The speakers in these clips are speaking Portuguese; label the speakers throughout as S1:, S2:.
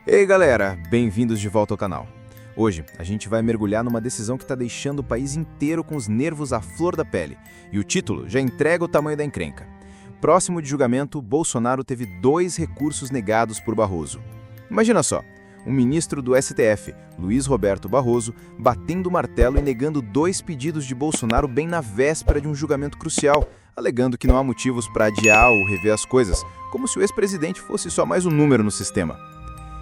S1: Ei galera, bem-vindos de volta ao canal. Hoje a gente vai mergulhar numa decisão que está deixando o país inteiro com os nervos à flor da pele. E o título já entrega o tamanho da encrenca. Próximo de julgamento, Bolsonaro teve 2 recursos negados por Barroso. Imagina só, um ministro do STF, Luiz Roberto Barroso, batendo o martelo e negando 2 pedidos de Bolsonaro bem na véspera de um julgamento crucial, alegando que não há motivos para adiar ou rever as coisas, como se o ex-presidente fosse só mais um número no sistema.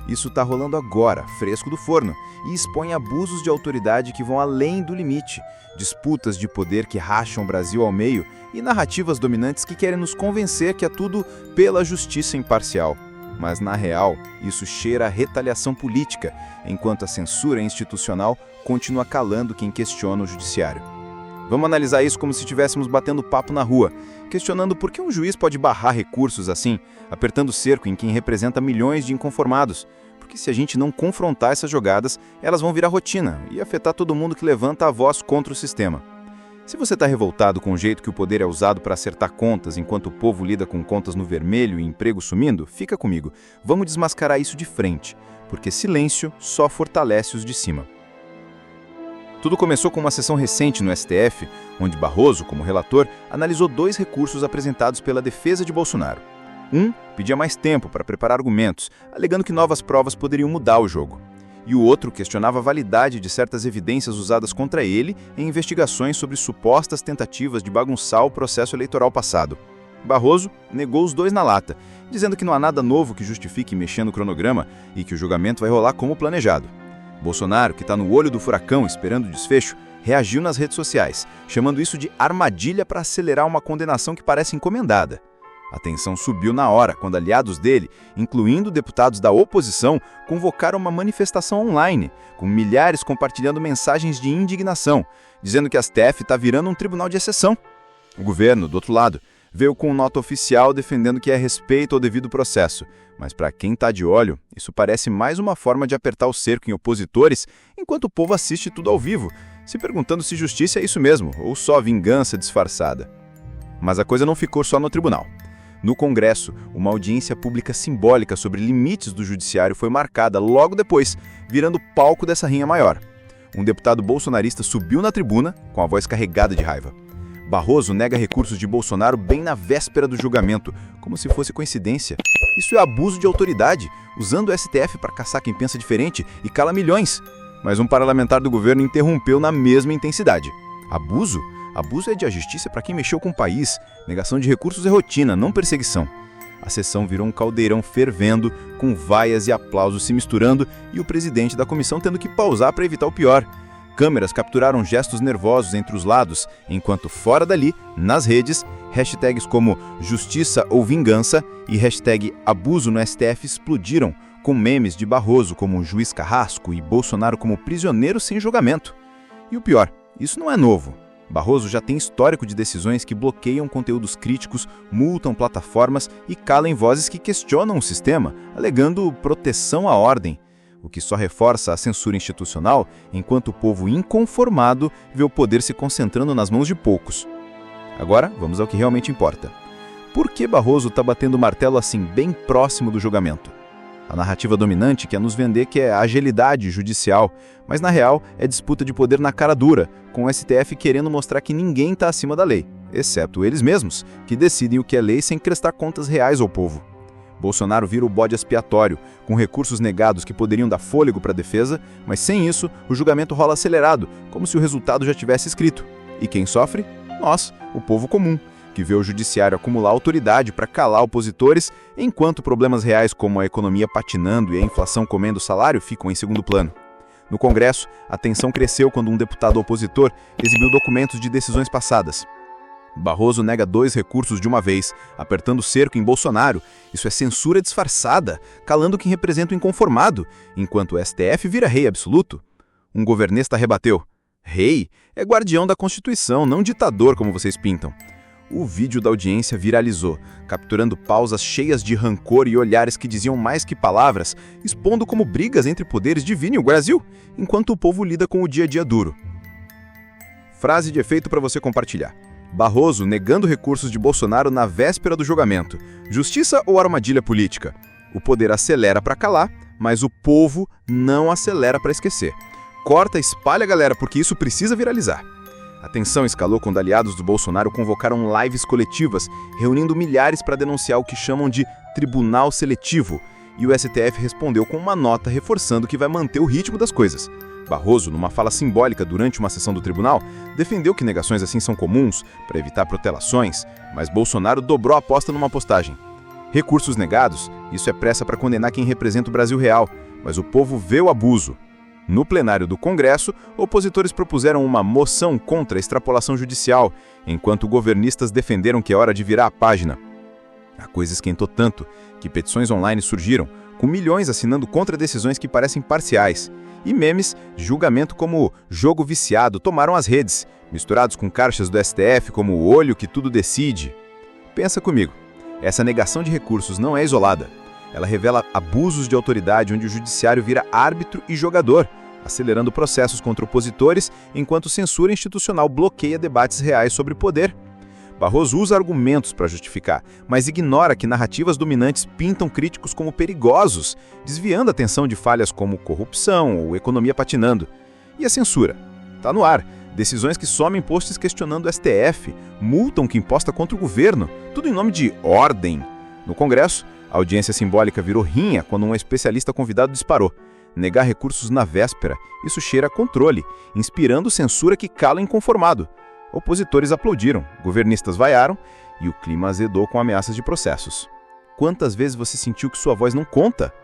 S1: Isso está rolando agora, fresco do forno, e expõe abusos de autoridade que vão além do limite, disputas de poder que racham o Brasil ao meio e narrativas dominantes que querem nos convencer que é tudo pela justiça imparcial. Mas, na real, isso cheira a retaliação política, enquanto a censura institucional continua calando quem questiona o judiciário. Vamos analisar isso como se estivéssemos batendo papo na rua, questionando por que um juiz pode barrar recursos assim, apertando cerco em quem representa milhões de inconformados. Porque se a gente não confrontar essas jogadas, elas vão virar rotina e afetar todo mundo que levanta a voz contra o sistema. Se você está revoltado com o jeito que o poder é usado para acertar contas enquanto o povo lida com contas no vermelho e emprego sumindo, fica comigo. Vamos desmascarar isso de frente, porque silêncio só fortalece os de cima. Tudo começou com uma sessão recente no STF, onde Barroso, como relator, analisou 2 recursos apresentados pela defesa de Bolsonaro. Um pedia mais tempo para preparar argumentos, alegando que novas provas poderiam mudar o jogo. E o outro questionava a validade de certas evidências usadas contra ele em investigações sobre supostas tentativas de bagunçar o processo eleitoral passado. Barroso negou os 2 na lata, dizendo que não há nada novo que justifique mexer no cronograma e que o julgamento vai rolar como planejado. Bolsonaro, que está no olho do furacão esperando o desfecho, reagiu nas redes sociais, chamando isso de armadilha para acelerar uma condenação que parece encomendada. A tensão subiu na hora, quando aliados dele, incluindo deputados da oposição, convocaram uma manifestação online, com milhares compartilhando mensagens de indignação, dizendo que a STF está virando um tribunal de exceção. O governo, do outro lado, veio com nota oficial defendendo que é respeito ao devido processo, mas para quem está de olho, isso parece mais uma forma de apertar o cerco em opositores, enquanto o povo assiste tudo ao vivo, se perguntando se justiça é isso mesmo, ou só vingança disfarçada. Mas a coisa não ficou só no tribunal. No Congresso, uma audiência pública simbólica sobre limites do judiciário foi marcada logo depois, virando palco dessa rinha maior. Um deputado bolsonarista subiu na tribuna, com a voz carregada de raiva. Barroso nega recursos de Bolsonaro bem na véspera do julgamento, como se fosse coincidência. Isso é abuso de autoridade, usando o STF para caçar quem pensa diferente e cala milhões. Mas um parlamentar do governo interrompeu na mesma intensidade. Abuso? Abuso é de justiça para quem mexeu com o país. Negação de recursos é rotina, não perseguição. A sessão virou um caldeirão fervendo, com vaias e aplausos se misturando e o presidente da comissão tendo que pausar para evitar o pior. Câmeras capturaram gestos nervosos entre os lados, enquanto fora dali, nas redes, hashtags como justiça ou vingança e hashtag abuso no STF explodiram, com memes de Barroso como juiz carrasco e Bolsonaro como prisioneiro sem julgamento. E o pior, isso não é novo. Barroso já tem histórico de decisões que bloqueiam conteúdos críticos, multam plataformas e calam vozes que questionam o sistema, alegando proteção à ordem, o que só reforça a censura institucional, enquanto o povo inconformado vê o poder se concentrando nas mãos de poucos. Agora, vamos ao que realmente importa. Por que Barroso está batendo o martelo assim bem próximo do julgamento? A narrativa dominante quer nos vender que é agilidade judicial, mas na real é disputa de poder na cara dura, com o STF querendo mostrar que ninguém está acima da lei, exceto eles mesmos, que decidem o que é lei sem prestar contas reais ao povo. Bolsonaro vira o bode expiatório, com recursos negados que poderiam dar fôlego para a defesa, mas sem isso o julgamento rola acelerado, como se o resultado já tivesse escrito. E quem sofre? Nós, o povo comum, que vê o judiciário acumular autoridade para calar opositores, enquanto problemas reais como a economia patinando e a inflação comendo o salário ficam em segundo plano. No Congresso, a tensão cresceu quando um deputado opositor exibiu documentos de decisões passadas. Barroso nega 2 recursos de uma vez, apertando o cerco em Bolsonaro. Isso é censura disfarçada, calando quem representa o inconformado, enquanto o STF vira rei absoluto. Um governista rebateu: rei é guardião da Constituição, não ditador como vocês pintam. O vídeo da audiência viralizou, capturando pausas cheias de rancor e olhares que diziam mais que palavras, expondo como brigas entre poderes divinem o Brasil, enquanto o povo lida com o dia a dia duro. Frase de efeito para você compartilhar. Barroso negando recursos de Bolsonaro na véspera do julgamento. Justiça ou armadilha política? O poder acelera para calar, Mas o povo não acelera para esquecer. Corta, espalha, galera, porque isso precisa viralizar. A tensão escalou quando aliados do Bolsonaro convocaram lives coletivas, reunindo milhares para denunciar o que chamam de Tribunal Seletivo, e o STF respondeu com uma nota reforçando que vai manter o ritmo das coisas. Barroso, numa fala simbólica durante uma sessão do tribunal, defendeu que negações assim são comuns para evitar protelações, mas Bolsonaro dobrou a aposta numa postagem. Recursos negados, isso é pressa para condenar quem representa o Brasil real, mas o povo vê o abuso. No plenário do Congresso, opositores propuseram uma moção contra a extrapolação judicial, enquanto governistas defenderam que é hora de virar a página. A coisa esquentou tanto que petições online surgiram, com milhões assinando contra decisões que parecem parciais. E memes de julgamento como jogo viciado tomaram as redes, misturados com caixas do STF como o olho que tudo decide. Pensa comigo, essa negação de recursos não é isolada. Ela revela abusos de autoridade onde o judiciário vira árbitro e jogador, acelerando processos contra opositores, enquanto censura institucional bloqueia debates reais sobre poder. Barroso usa argumentos para justificar, mas ignora que narrativas dominantes pintam críticos como perigosos, desviando a atenção de falhas como corrupção ou economia patinando. E a censura? Tá no ar. Decisões que somem posts questionando o STF, multam quem posta contra o governo, tudo em nome de ordem. No Congresso, a audiência simbólica virou rinha quando um especialista convidado disparou. Negar recursos na véspera, isso cheira a controle, inspirando censura que cala inconformado. Opositores aplaudiram, governistas vaiaram e o clima azedou com ameaças de processos. Quantas vezes você sentiu que sua voz não conta?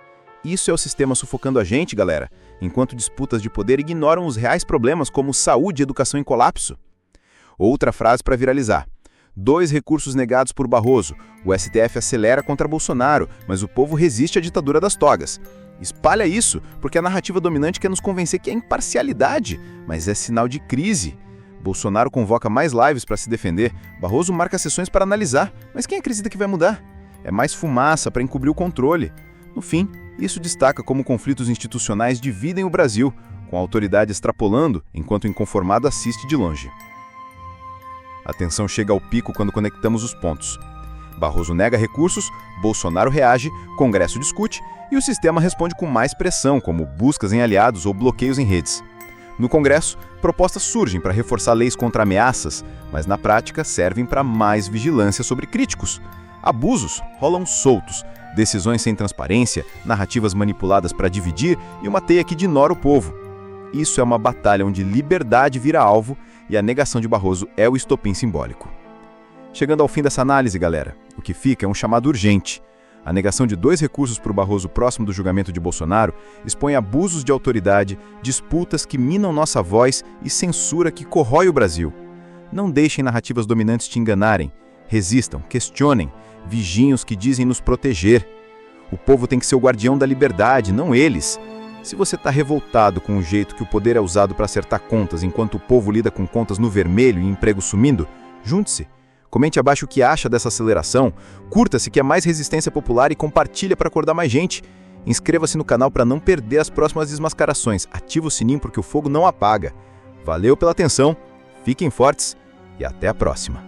S1: Isso é o sistema sufocando a gente, galera, enquanto disputas de poder ignoram os reais problemas como saúde e educação em colapso. Outra frase para viralizar. 2 recursos negados por Barroso. O STF acelera contra Bolsonaro, mas o povo resiste à ditadura das togas. Espalha isso, porque a narrativa dominante quer nos convencer que é imparcialidade, mas é sinal de crise. Bolsonaro convoca mais lives para se defender, Barroso marca sessões para analisar, mas quem acredita que vai mudar? É mais fumaça para encobrir o controle. No fim, isso destaca como conflitos institucionais dividem o Brasil, com a autoridade extrapolando, enquanto o inconformado assiste de longe. A tensão chega ao pico quando conectamos os pontos. Barroso nega recursos, Bolsonaro reage, Congresso discute e o sistema responde com mais pressão, como buscas em aliados ou bloqueios em redes. No Congresso, propostas surgem para reforçar leis contra ameaças, mas na prática servem para mais vigilância sobre críticos. Abusos rolam soltos, decisões sem transparência, narrativas manipuladas para dividir e uma teia que ignora o povo. Isso é uma batalha onde liberdade vira alvo e a negação de Barroso é o estopim simbólico. Chegando ao fim dessa análise, galera, o que fica é um chamado urgente. A negação de 2 recursos por Barroso próximo do julgamento de Bolsonaro expõe abusos de autoridade, disputas que minam nossa voz e censura que corrói o Brasil. Não deixem narrativas dominantes te enganarem. Resistam, questionem, vigiem os que dizem nos proteger. O povo tem que ser o guardião da liberdade, não eles. Se você está revoltado com o jeito que o poder é usado para acertar contas enquanto o povo lida com contas no vermelho e emprego sumindo, junte-se. Comente abaixo o que acha dessa aceleração, curta se quer mais resistência popular e compartilha para acordar mais gente. Inscreva-se no canal para não perder as próximas desmascarações. Ativa o sininho porque o fogo não apaga. Valeu pela atenção, fiquem fortes e até a próxima.